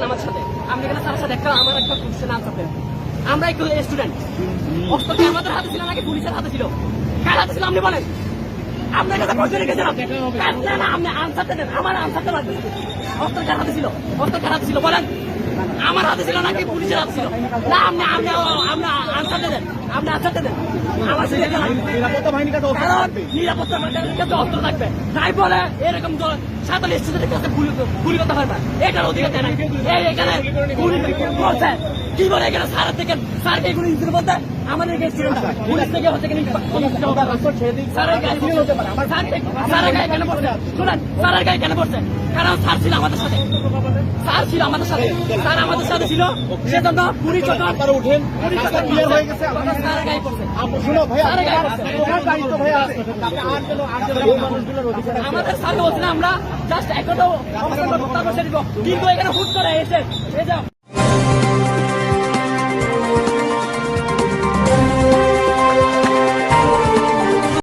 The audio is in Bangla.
আমার সাথে আমি এখানে তার সাথে একটা আমার একটা কোশ্চেন আনসার দেন। আমরা একটু স্টুডেন্ট, অস্ত্র কি আমাদের হাতে ছিল নাকি পুলিশের হাতে ছিল? কার হাতে ছিল আপনি বলেন? আপনার কাছে প্রশ্ন রেখেছিলাম, না আপনি আনসারটা দেন, আমার আনসারটা লাগবে। অস্ত্র কার হাতে ছিল? অস্ত্র কার হাতে ছিল বলেন? আমার হাতে ছিল নাকি পুলিশের হাতে ছিল? না আপনি আপনি আপনি আনসারটা দেন, আপনি আনসারটা দেন। আমার নিরাপত্তা বাহিনীর কাছে অস্ত্র থাকবে। নিরাপত্তা বাহিনীর কাছে অস্ত্র থাকবে, তাই বলে এরকম সাঁতাল স্টুডেন্টের কাছে গুলি করতে পারবে, এটার অধিকার দেয় না। এখানে গুলি করছে কি বলে? এখানে স্যারের থেকে স্যারকে গুলি দিতে বলতে আমাদের স্টুডেন্ট পুলিশ থেকে হচ্ছে স্যারের গায়ে কেন পড়ছে? শুনেন, স্যারের গায়ে কেন পড়ছে? কারণ স্যার ছিল আমাদের সাথে, স্যার ছিল আমাদের সাথে, স্যার আমাদের সাথে ছিল, সেজন্য পুলিশ উঠেন ক্লিয়ার হয়ে গেছে। স্যারের গায়ে পড়ছে। শুনো ভাই, আমাদের স্যার বলছে আমরা জাস্ট একটা কিন্তু এখানে হুট করে এসে